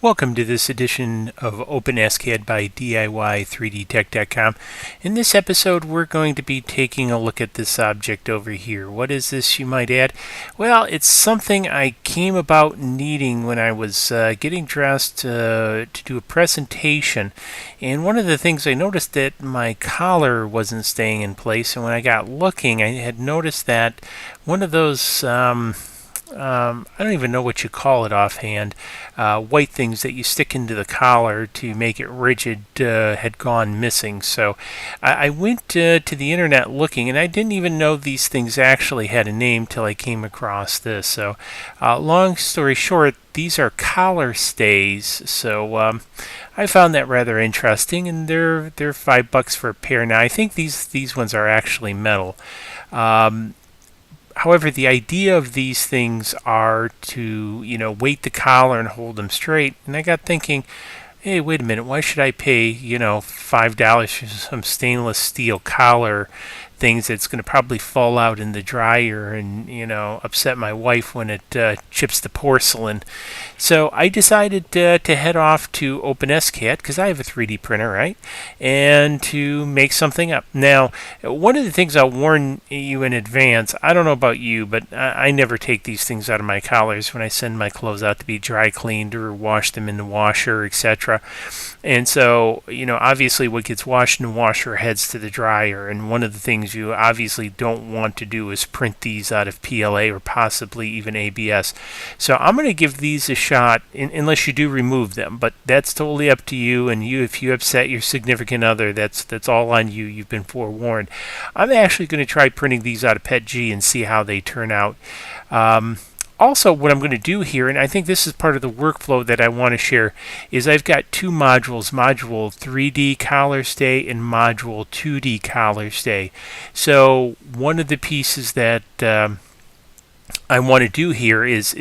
Welcome to this edition of Open-SCAD by DIY3DTech.com. In this episode, we're going to be taking a look at this object over here. What is this, you might add? Well, it's something I came about needing when I was getting dressed to do a presentation. And one of the things I noticed that my collar wasn't staying in place. And when I got looking, I had noticed that one of those I don't even know what you call it offhand, white things that you stick into the collar to make it rigid had gone missing. So I went to the internet looking, and I didn't even know these things actually had a name till I came across this. So long story short, these are collar stays. So I found that rather interesting, and they're $5 for a pair. Now I think these ones are actually metal. However, the idea of these things are to, weight the collar and hold them straight. And I got thinking, hey, wait a minute, why should I pay, $5 for some stainless steel collar things that's going to probably fall out in the dryer and, upset my wife when it chips the porcelain. So I decided to head off to Open-SCAD, because I have a 3D printer, right? And to make something up. Now, one of the things I'll warn you in advance, I don't know about you, but I never take these things out of my collars when I send my clothes out to be dry cleaned or wash them in the washer, etc. And so, obviously what gets washed in the washer heads to the dryer, and one of the things you obviously don't want to do is print these out of PLA or possibly even ABS. So I'm going to give these a shot, unless you do remove them, but that's totally up to you. And if you upset your significant other, that's all on you. You've been forewarned. I'm actually going to try printing these out of PETG and see how they turn out. Also, what I'm going to do here, and I think this is part of the workflow that I want to share, is I've got two modules, module 3D collar stay and module 2D collar stay. So one of the pieces that I want to do here is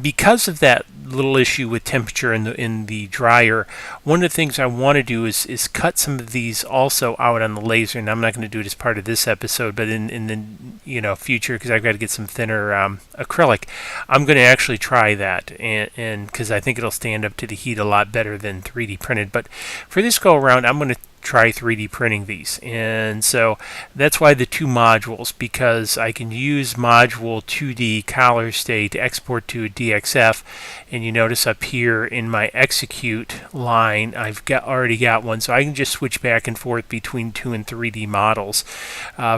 because of that little issue with temperature in the dryer, one of the things I want to do is cut some of these also out on the laser. And I'm not going to do it as part of this episode, but in the future, because I've got to get some thinner acrylic, I'm going to actually try that, and because I think it'll stand up to the heat a lot better than 3D printed. But for this go around, I'm going to try 3D printing these, and so that's why the two modules, because I can use module 2D collar stay to export to a DXF, and you notice up here in my execute line I've already got one, so I can just switch back and forth between 2 and 3D models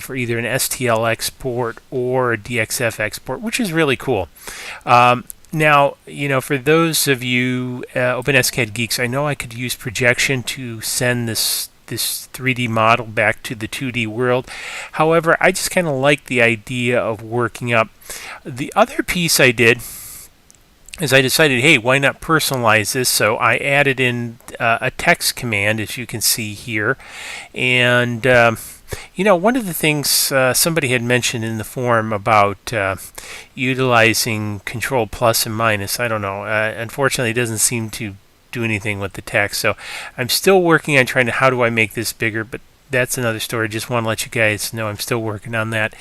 for either an STL export or a DXF export, which is really cool. Now, for those of you Open-SCAD geeks, I know I could use projection to send this 3D model back to the 2D world. However, I just kind of like the idea of working up. The other piece I did is I decided, hey, why not personalize this? So I added in a text command, as you can see here. And one of the things somebody had mentioned in the forum about utilizing Control plus and minus, I don't know. Unfortunately, it doesn't seem to do anything with the text. So I'm still working on trying to, how do I make this bigger? But that's another story. Just want to let you guys know I'm still working on that.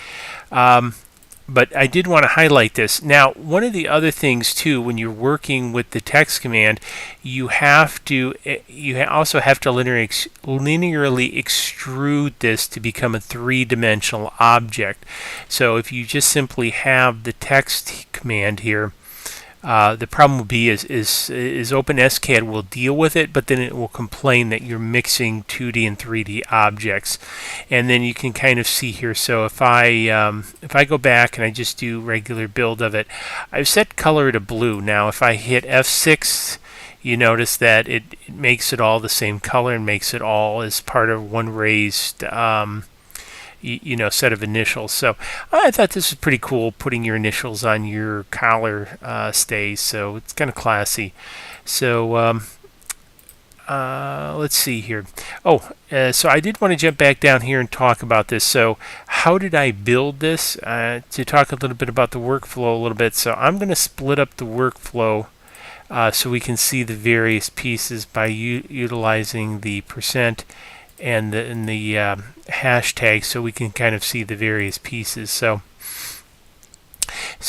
But I did want to highlight this. Now, one of the other things too, when you're working with the text command, you also have to linearly extrude this to become a three-dimensional object. So if you just simply have the text command here, the problem will be is Open-SCAD will deal with it, but then it will complain that you're mixing 2D and 3D objects. And then you can kind of see here. So if I go back and I just do regular build of it, I've set color to blue. Now if I hit F6, you notice that it makes it all the same color and makes it all as part of one raised set of initials. So I thought this was pretty cool, putting your initials on your collar stays. So it's kind of classy. So let's see here. So I did want to jump back down here and talk about this. So how did I build this? To talk a little bit about the workflow a little bit. So I'm going to split up the workflow so we can see the various pieces by utilizing the % and the hashtag, so we can kind of see the various pieces. So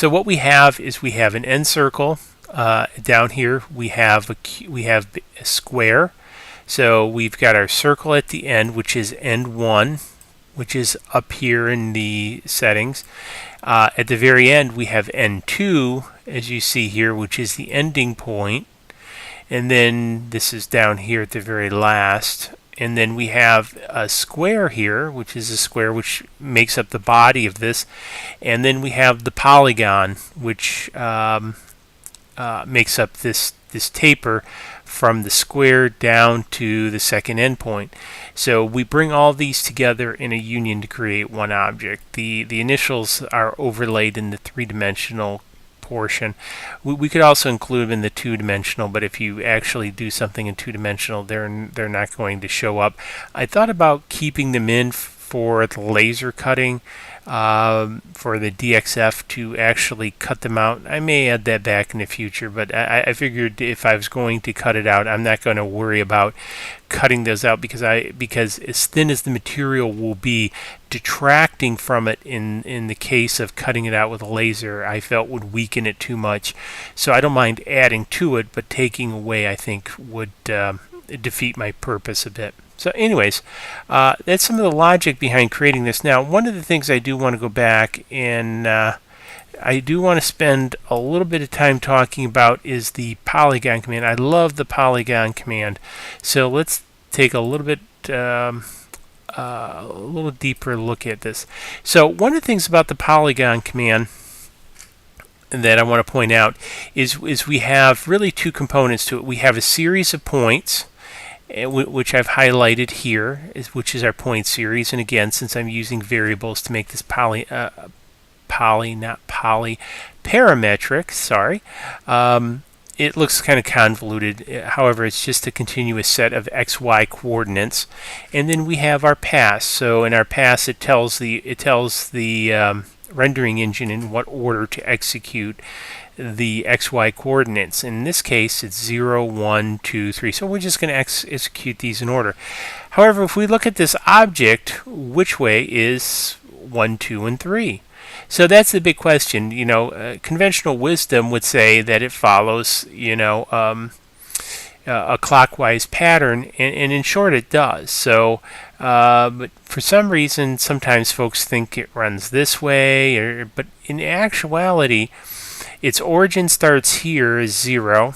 what we have is we have an end circle, down here we have a square. So we've got our circle at the end, which is end 1, which is up here in the settings. At the very end, we have end 2, as you see here, which is the ending point. And then this is down here at the very last. And then we have a square here, which is a square which makes up the body of this. And then we have the polygon, which makes up this taper from the square down to the second endpoint. So we bring all these together in a union to create one object. The initials are overlaid in the three-dimensional portion. We could also include them in the two-dimensional, but if you actually do something in two-dimensional, they're not going to show up. I thought about keeping them in for the laser cutting, for the DXF to actually cut them out. I may add that back in the future, but I figured if I was going to cut it out, I'm not going to worry about cutting those out because as thin as the material will be, detracting from it in the case of cutting it out with a laser, I felt would weaken it too much. So I don't mind adding to it, but taking away I think would defeat my purpose a bit. So anyways, that's some of the logic behind creating this. Now, one of the things I do want to go back and I do want to spend a little bit of time talking about is the Polygon command. I love the Polygon command. So let's take a little bit a little deeper look at this. So one of the things about the Polygon command that I want to point out is we have really two components to it. We have a series of points, which I've highlighted here, which is our point series. And again, since I'm using variables to make this parametric, sorry, it looks kind of convoluted. However, it's just a continuous set of XY coordinates. And then we have our pass. So in our pass, it tells the rendering engine in what order to execute the XY coordinates. In this case, it's 0, 1, 2, 3. So we're just going to execute these in order. However, if we look at this object, which way is 1, 2, and 3? So that's the big question. You know, conventional wisdom would say that it follows, you know, a clockwise pattern, and in short, it does. So, but for some reason, sometimes folks think it runs this way, but in actuality, its origin starts here as 0,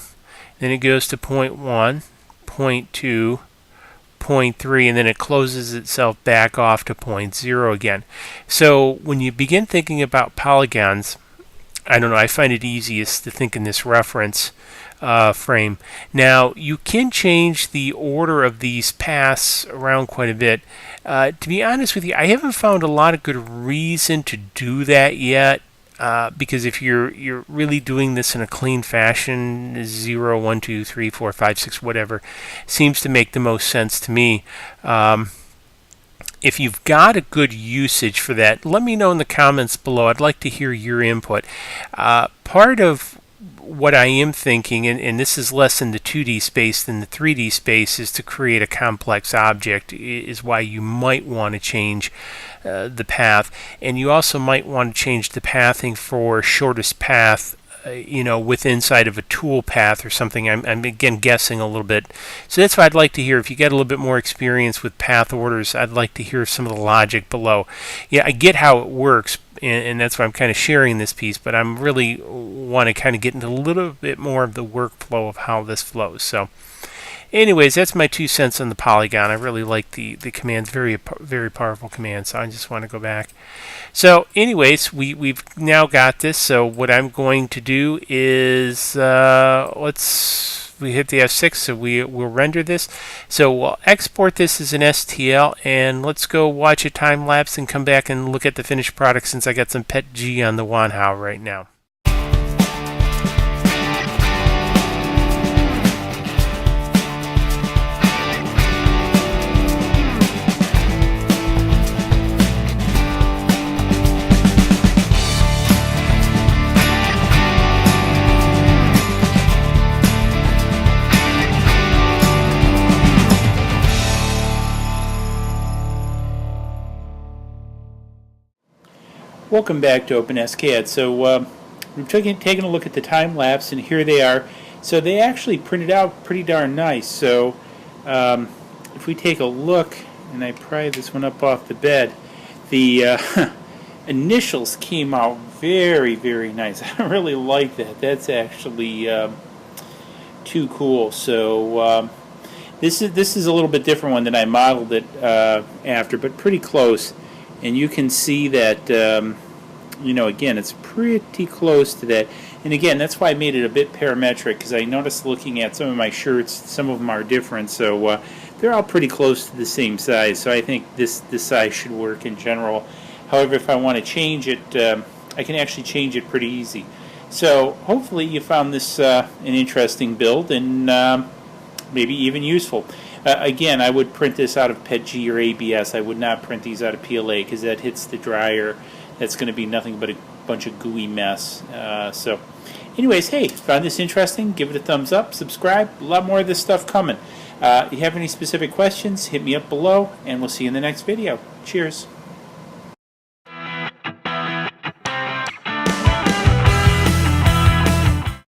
then it goes to point 1, point 2, point 3, and then it closes itself back off to point 0 again. So when you begin thinking about polygons, I don't know, I find it easiest to think in this reference frame. Now, you can change the order of these paths around quite a bit. To be honest with you, I haven't found a lot of good reason to do that yet. Because if you're really doing this in a clean fashion, 0, 1, 2, 3, 4, 5, 6, whatever, seems to make the most sense to me. If you've got a good usage for that, let me know in the comments below. I'd like to hear your input. Part of what I am thinking, and this is less in the 2D space than the 3D space, is to create a complex object, is why you might want to change the path. And you also might want to change the pathing for shortest path, you know, with inside of a tool path or something. I'm again guessing a little bit. So that's what I'd like to hear. If you get a little bit more experience with path orders, I'd like to hear some of the logic below. Yeah, I get how it works, and that's why I'm kind of sharing this piece, but I'm really want to kind of get into a little bit more of the workflow of how this flows. So anyways, that's my 2 cents on the Polygon. I really like the command, very powerful command, so I just want to go back. So anyways, we've now got this. So what I'm going to do is we hit the F6, so we'll render this. So we'll export this as an STL, and let's go watch a time lapse and come back and look at the finished product, since I got some pet G on the Wanhao right now. Welcome back to Open-SCAD. So we've taken a look at the time lapse, and here they are. So they actually printed out pretty darn nice. So if we take a look, and I pry this one up off the bed, the initials came out very, very nice. I really like that. That's actually too cool. So this is a little bit different one than I modeled it after, but pretty close. And you can see that you know, again, it's pretty close to that. And again, that's why I made it a bit parametric, because I noticed looking at some of my shirts, some of them are different. So they're all pretty close to the same size. So I think this size should work in general. However, if I want to change it, I can actually change it pretty easy. So hopefully you found this an interesting build and maybe even useful. Again, I would print this out of PETG or ABS. I would not print these out of PLA, because that hits the dryer. That's going to be nothing but a bunch of gooey mess. So anyways, hey, found this interesting? Give it a thumbs up, subscribe. A lot more of this stuff coming. If you have any specific questions, hit me up below, and we'll see you in the next video. Cheers.